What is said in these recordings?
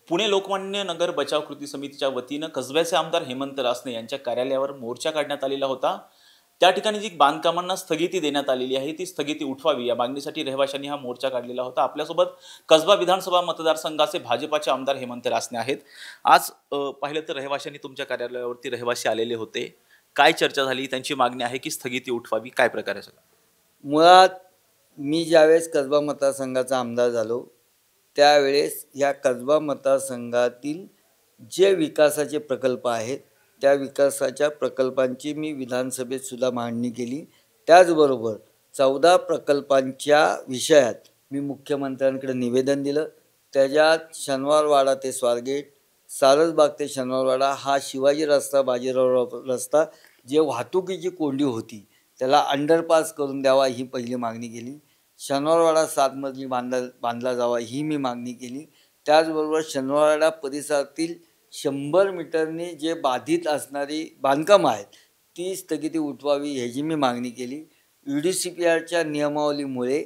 पुणे लोकमान्य नगर बचाव कृती समितीच्या वतीनं कसब्याचे आमदार हेमंत रासने यांच्या कार्यालयावर मोर्चा काढण्यात आलेला होता। त्या ठिकाणी जी बांधकामांना स्थगिती देण्यात आलेली आहे ती स्थगिती उठवावी या मागणीसाठी रहिवाशांनी हा मोर्चा काढलेला होता। आपल्यासोबत कसबा विधानसभा मतदारसंघाचे भाजपाचे आमदार हेमंत रासने आहेत। आज पाहिलं तर रहिवाशांनी तुमच्या कार्यालयावरती रहिवासी आलेले होते, काय चर्चा झाली, त्यांची मागणी आहे की स्थगिती उठवावी, काय प्रकार आहे सगळा? मुळात मी ज्यावेळेस कसबा मतदारसंघाचा आमदार झालो त्यावेळेस या कसबा मतदारसंघातील जे विकासाचे प्रकल्प आहेत त्या विकासाच्या प्रकल्पांची मी विधानसभेत सुद्धा मांडणी केली। त्याचबरोबर 14 प्रकल्पांच्या विषयात मी मुख्यमंत्र्यांकडे निवेदन दिलं। त्याच्यात शनिवारवाडा ते स्वारगेट, सारसबाग ते शनिवारवाडा हा शिवाजी रस्ता, बाजीराव रस्ता जे वाहतुकीची कोंडी होती त्याला अंडरपास करून द्यावा ही पहिली मागणी केली। शनिवारवाडा 7 मजली बांधला जावा ही मी मागणी केली। त्याचबरोबर शनिवारवाडा परिसरातील 100 मीटरनी जे बाधित असणारी बांधकामं आहेत ती स्थगिती उठवावी ह्याची मी मागणी केली। UDCPRच्या नियमावलीमुळे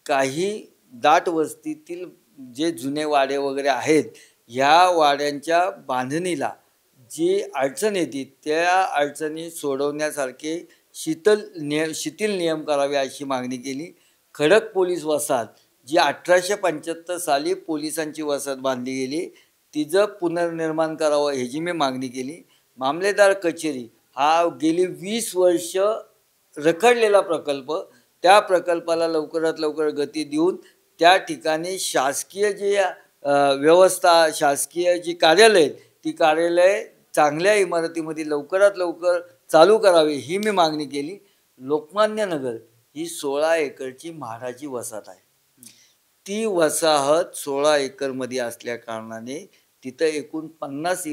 काही दाट वस्तीतील जे जुने वाडे वगैरे आहेत ह्या वाड्यांच्या बांधणीला जी अडचण येते त्या अडचणी सोडवण्यासारखे शिथिल नियम करावे अशी मागणी केली। खडक पोलीस वसाहत जी 1875 साली पोलिसांची वसाहत बांधली गेली तिचं पुनर्निर्माण करावं ह्याची मी मागणी केली। मामलेदार कचेरी हा गेली 20 वर्ष रखडलेला प्रकल्प, त्या प्रकल्पाला लवकरात लवकर गती देऊन त्या ठिकाणी शासकीय जी व्यवस्था, शासकीय जी कार्यालय ती कार्यालय चांगल्या इमारतीमध्ये लवकरात लवकर चालू करावी ही मी मागणी केली। लोकमान्य नगर ही 16 एकरची म्हाडाची वसाहत आहे। ती वसाहत 16 एकरमध्ये असल्या कारणाने तिथं एकूण 52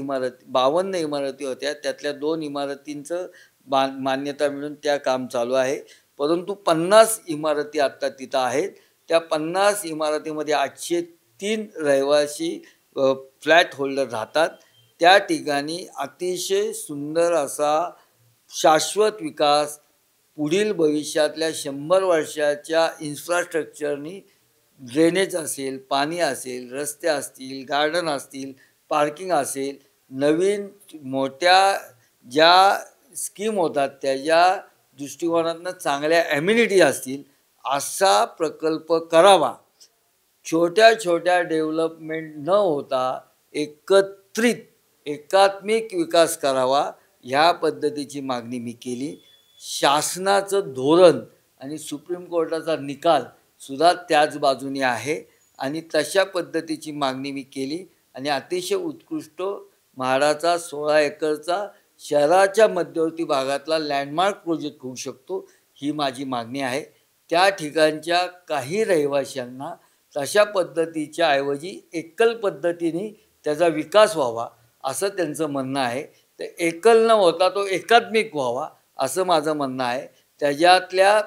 इमारती होत्या, त्यातल्या 2 इमारतींचं मान्यता मिळून त्या काम चालू आहे। परंतु 50 इमारती आत्ता तिथं आहेत। त्या 50 इमारतीमध्ये 803 रहिवासी फ्लॅट होल्डर राहतात। त्या ठिकाणी अतिशय सुंदर असा शाश्वत विकास पुढील भविष्यातल्या 100 वर्षाच्या इन्फ्रास्ट्रक्चरनी ड्रेनेज असेल, पाणी असेल, रस्ते असतील, गार्डन असतील, पार्किंग असेल, नवीन मोठ्या ज्या स्कीम होतात त्याच्या दृष्टिकोनातून चांगल्या ॲम्युनिटी असतील असा प्रकल्प करावा। छोट्या छोट्या डेव्हलपमेंट न होता एकत्रित एकात्मिक विकास करावा ह्या पद्धतीची मागणी मी केली। शासनाचं धोरण आणि सुप्रीम कोर्टाचा निकाल सुद्धा त्याच बाजूने आहे आणि तशा पद्धतीची मागणी मी केली आणि अतिशय उत्कृष्ट म्हाडाचा 16 एकरचा शहराच्या मध्यवर्ती भागातला लँडमार्क प्रोजेक्ट होऊ शकतो ही माझी मागणी आहे। त्या ठिकाणच्या काही रहिवाशांना तशा पद्धतीच्या ऐवजी एकल पद्धतीने त्याचा विकास व्हावा असं त्यांचं म्हणणं आहे। तर एकल न होता तो एकात्मिक व्हावा असं माझं म्हणणं आहे। त्याच्यातल्या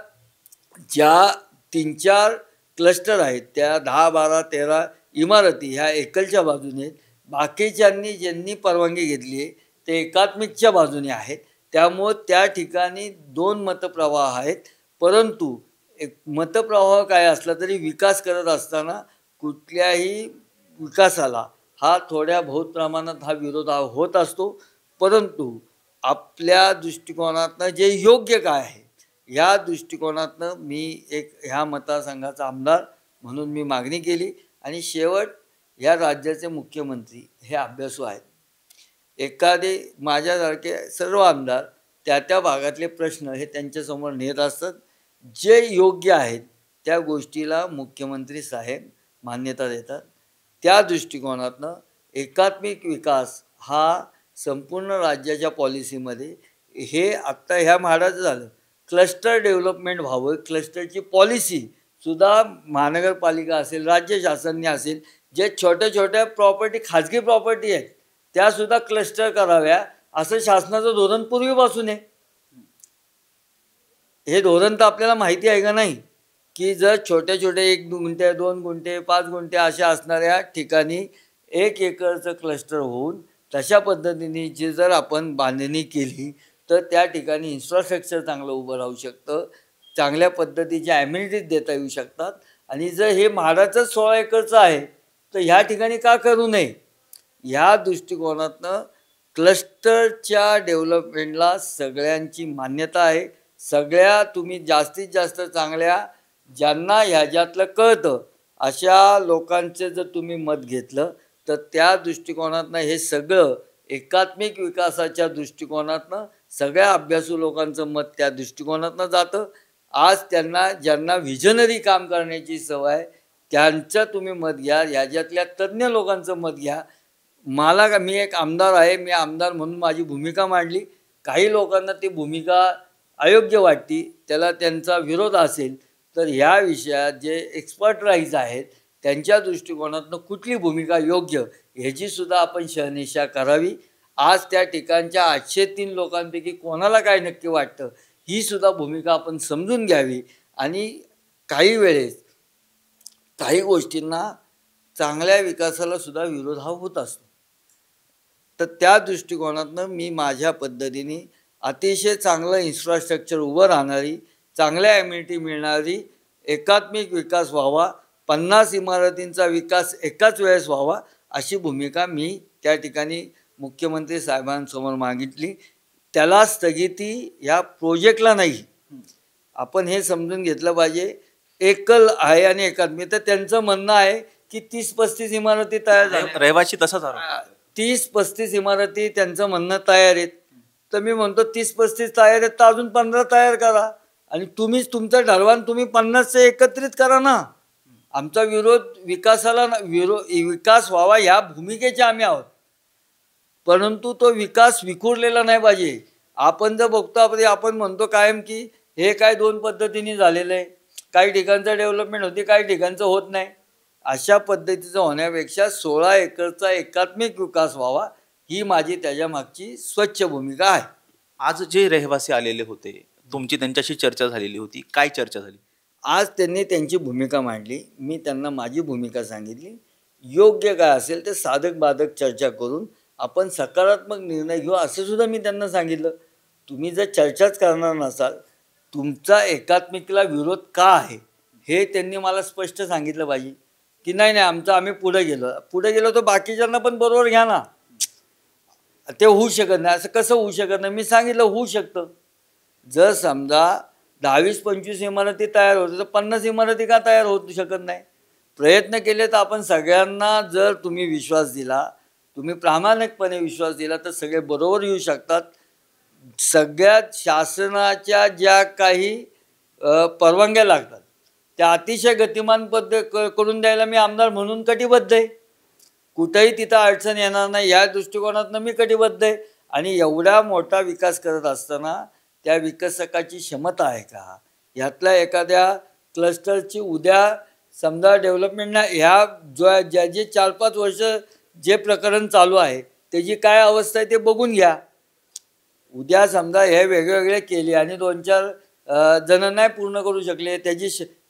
ज्या 3-4 क्लस्टर आहेत त्या 10, 12, 13 इमारती ह्या एकलच्या बाजूने आहेत, बाकीच्यांनी ज्यांनी परवानगी घेतली आहे ते एकात्मिकच्या बाजूने आहेत। त्यामुळे त्या ठिकाणी 2 मतप्रवाह आहेत। परंतु एक मतप्रवाह काय असला तरी विकास करत असताना कुठल्याही विकासाला हा थोड्या बहुत प्रमाणात हा विरोध होत असतो, परंतु आपल्या दृष्टिकोनातनं जे योग्य काय आहे ह्या दृष्टिकोनातनं मी एक ह्या मतदारसंघाचा आमदार म्हणून मी मागणी केली आणि शेवट ह्या राज्याचे मुख्यमंत्री हे अभ्यासू आहेत। एखादे माझ्यासारखे सर्व आमदार त्या भागातले प्रश्न हे त्यांच्यासमोर नेत असतात, जे योग्य आहेत त्या गोष्टीला मुख्यमंत्री साहेब मान्यता देतात। त्या दृष्टिकोनातनं एकात्मिक विकास हा संपूर्ण राज्याच्या पॉलिसीमध्ये हे आत्ता ह्या म्हाडाचं झालं क्लस्टर डेव्हलपमेंट व्हावं, क्लस्टरची पॉलिसी सुद्धा महानगरपालिका असेल, राज्य शासनाने असेल, जे छोट्या छोट्या प्रॉपर्टी खाजगी प्रॉपर्टी आहेत त्यासुद्धा क्लस्टर कराव्या असं शासनाचं धोरण पूर्वीपासून आहे। हे धोरण तर आपल्याला माहिती आहे का नाही की जर छोटे छोटे 1 गुंठे, 2 गुंठे, 5 गुंठे अशा असणाऱ्या ठिकाणी 1 एकरचं क्लस्टर होऊन तशा पद्धतीने जे जर आपण बांधणी केली तर त्या ठिकाणी इन्फ्रास्ट्रक्चर चांगलं उभं राहू शकतं, चांगल्या पद्धतीच्या ॲम्युनिटीज देता येऊ शकतात। आणि जर हे म्हाडाचं 16 एकरचं आहे तर ह्या ठिकाणी का करू नये? ह्या दृष्टिकोनातनं क्लस्टरच्या डेव्हलपमेंटला सगळ्यांची मान्यता आहे. सगळ्या तुम्ही जास्तीत जास्त चांगल्या ज्यांना ह्याच्यातलं कळतं अशा लोकांचे जर तुम्ही मत घेतलं तर त्या दृष्टिकोनातनं हे सगळं एकात्मिक विकासाच्या दृष्टिकोनातनं सगळ्या अभ्यासू लोकांचं मत त्या दृष्टिकोनातनं जातं. आज ज्यांना व्हिजनरी काम करण्याची सवय आहे त्यांचं तुम्ही मत घ्या, ह्याच्यातल्या तज्ज्ञ लोकांचं मत घ्या. मी एक आमदार आहे, मी आमदार म्हणून माझी भूमिका मांडली. काही लोकांना ती भूमिका अयोग्य वाटती, त्याला त्यांचा विरोध असेल तर ह्या विषयात जे एक्सपर्ट राईज आहेत त्यांच्या दृष्टिकोनातनं कुठली भूमिका योग्य ह्याची सुद्धा आपण शहानिशा करावी. आज त्या ठिकाणच्या 803 लोकांपैकी कोणाला काय नक्की वाटतं ही सुद्धा भूमिका आपण समजून घ्यावी. आणि काही वेळेस काही गोष्टींना चांगल्या विकासाला सुद्धा विरोध हा होत असतो. तर त्या दृष्टिकोनातनं मी माझ्या पद्धतीने अतिशय चांगलं इन्फ्रास्ट्रक्चर उभं राहणारी, चांगल्या ॲम्युनिटी मिळणारी, एकात्मिक विकास व्हावा, 50 इमारतींचा विकास एकाच वेळेस व्हावा अशी भूमिका मी त्या ठिकाणी मुख्यमंत्री साहेबांसमोर मागितली. त्याला स्थगिती ह्या प्रोजेक्टला नाही. आपण हे समजून घेतलं पाहिजे. एकल आहे आणि एकात्मिक, तर त्यांचं म्हणणं आहे की 30-35 इमारती तयार झाल्या, रहिवाशी तसाच आरोप. 30-35 इमारती त्यांचं म्हणणं तयार आहेत. तर मी म्हणतो 30-35 तयार आहेत तर अजून 15 तयार करा आणि तुम्हीच तुमचं ठरवा, तुम्ही 50चे एकत्रित करा ना. आमचा विरोध विकासाला विकास व्हावा ह्या भूमिकेचे आम्ही आहोत, परंतु तो विकास विखुरलेला नाही पाहिजे. आपण जर बघतो आपण म्हणतो कायम की हे काय 2 पद्धतीने झालेलं आहे, काही ठिकाणचं डेव्हलपमेंट होते, काही ठिकाणचं होत नाही. अशा पद्धतीचं होण्यापेक्षा 16 एकरचा एकात्मिक विकास व्हावा ही माझी त्याच्या मागची स्वच्छ भूमिका आहे. आज जे रहिवासी आलेले होते, तुमची त्यांच्याशी चर्चा झालेली होती, काय चर्चा झाली? आज त्यांनी त्यांची भूमिका मांडली, मी त्यांना माझी भूमिका सांगितली. योग्य काय असेल ते साधक बाधक चर्चा करून आपण सकारात्मक निर्णय घेऊ असं सुद्धा मी त्यांना सांगितलं. तुम्ही जर चर्चाच करणार नसाल, तुमचा एकात्मिकला विरोध का आहे हे त्यांनी मला स्पष्ट सांगितलं पाहिजे की नाही आम्ही पुढे गेलो तर बाकीच्यांना पण बरोबर घ्या ना. ते होऊ शकत नाही. असं कसं होऊ शकत नाही? मी सांगितलं होऊ शकतं. जर समजा 10-25 इमारती तयार होते तर 50 इमारती का तयार होऊ शकत नाही? प्रयत्न केले तर आपण सगळ्यांना जर तुम्ही विश्वास दिला, तुम्ही प्रामाणिकपणे विश्वास दिला तर सगळे बरोबर येऊ शकतात. सगळ्यात शासनाच्या ज्या काही परवानग्या लागतात त्या अतिशय गतिमान करून द्यायला मी आमदार म्हणून कटिबद्ध आहे. कुठेही तिथं अडचण येणार नाही या दृष्टिकोनातनं मी कटिबद्ध आहे. आणि एवढा मोठा विकास करत असताना त्या विकसकाची क्षमता आहे का? यातल्या एखाद्या क्लस्टरची उद्या समजा डेव्हलपमेंटना ह्या जे 4-5 वर्ष जे प्रकरण चालू आहे त्याची काय अवस्था आहे ते बघून घ्या. उद्या समजा हे वेगवेगळे केले आणि 2-4 जण नाही पूर्ण करू शकले,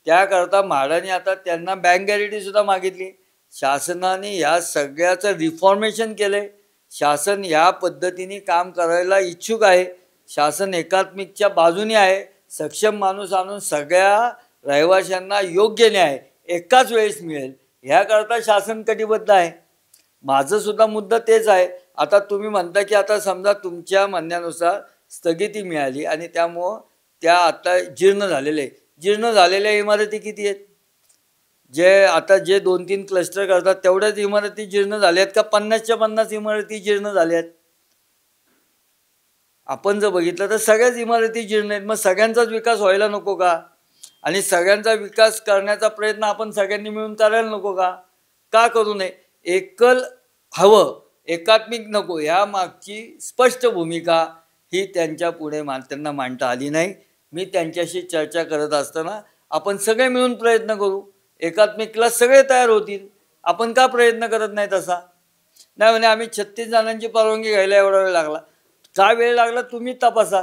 त्याकरता म्हाडाने आता त्यांना बँक गॅरंटीसुद्धा मागितली. शासनाने ह्या सगळ्याचं रिफॉर्मेशन केलं आहे. शासन ह्या पद्धतीने काम करायला इच्छुक आहे. शासन एकात्मिकच्या बाजूने आहे. सक्षम माणूस आणून सगळ्या रहिवाशांना योग्य न्याय एकाच वेळेस मिळेल ह्याकरता शासन कटिबद्ध आहे. माझं सुद्धा मुद्दा तेच आहे. आता तुम्ही म्हणता की आता समजा तुमच्या म्हणण्यानुसार स्थगिती मिळाली आणि त्यामुळं त्या आता जीर्ण झालेल्या इमारती किती आहेत? जे 2-3 क्लस्टर करतात तेवढ्याच इमारती जीर्ण झाल्या आहेत का 50च्या 50 इमारती जीर्ण झाल्या आहेत? आपण जर बघितलं तर सगळ्याच इमारती जीर्ण आहेत. मग सगळ्यांचाच विकास व्हायला नको का? आणि सगळ्यांचा विकास करण्याचा प्रयत्न आपण सगळ्यांनी मिळून करायला नको का? का करू नये? एकल हवं, एकात्मिक नको ह्या मागची स्पष्ट भूमिका ही त्यांच्या पुढे त्यांना मांडता आली नाही. मी त्यांच्याशी चर्चा करत असताना आपण सगळे मिळून प्रयत्न करू, एकात्मिकला सगळे तयार होतील. आपण का प्रयत्न करत नाही तसा? नाही म्हणे आम्ही 36 जणांची परवानगी घ्यायला एवढा वेळ लागला. का वेळ लागला तुम्ही तपासा.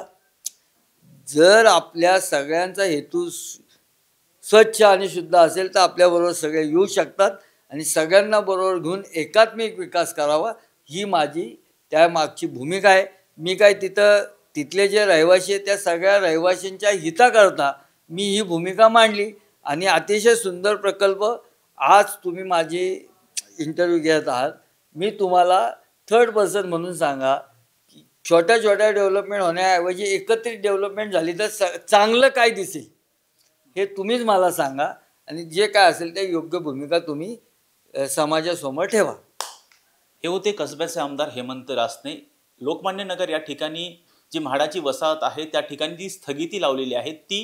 जर आपल्या सगळ्यांचा हेतू स्वच्छ आणि शुद्ध असेल तर आपल्याबरोबर सगळे येऊ शकतात आणि सगळ्यांना बरोबर घेऊन एकात्मिक विकास करावा ही माझी त्या मागची भूमिका आहे. मी काय तिथले जे रहिवासी आहेत त्या सगळ्या रहिवाशांच्या हिताकरता मी ही भूमिका मांडली आणि अतिशय सुंदर प्रकल्प आज तुम्ही माझी इंटरव्ह्यू घेत आहात. मी तुम्हाला थर्ड पर्सन म्हणून सांगा की छोट्या छोट्या डेव्हलपमेंट होण्याऐवजी एकत्रित डेव्हलपमेंट झाली तर चांगलं काय दिसेल हे तुम्हीच मला सांगा आणि जे काय असेल ते योग्य भूमिका तुम्ही समाजासमोर ठेवा. हे होते कसब्याचे आमदार हेमंत रासने. लोकमान्य नगर या ठिकाणी जी म्हाडाची वसाहत आहे त्या ठिकाणी जी स्थगिती लावलेली आहे ती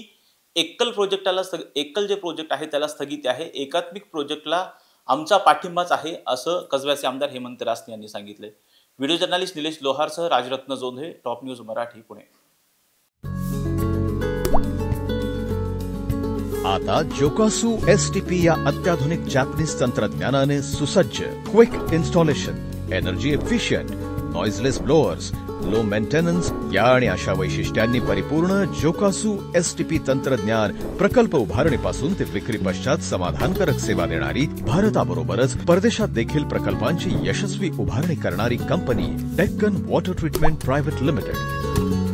एकल जे प्रोजेक्ट आहे त्याला स्थगिती आहे. एकात्मिक प्रोजेक्टला आमचा पाठिंबाच आहे असं कसब्याचे आमदार हेमंत रासने यांनी सांगितले. व्हिडिओ जर्नलिस्ट निलेश लोहारसह राजरत्न जोंधळे, टॉप न्यूज मराठी, पुणे. आता जोकासू STP या अत्याधुनिक जॅपनीज तंत्रज्ञानाने सुसज्ज, quick installation, energy efficient, noiseless blowers, low maintenance या आणि अशा वैशिष्ट्यांनी परिपूर्ण जोकासू STP तंत्रज्ञान प्रकल्प उभारणीपासून ते विक्री पश्चात समाधानकारक सेवा देणारी, भारताबरोबरच परदेशात देखील प्रकल्पांची यशस्वी उभारणी करणारी company Deccan water treatment private limited.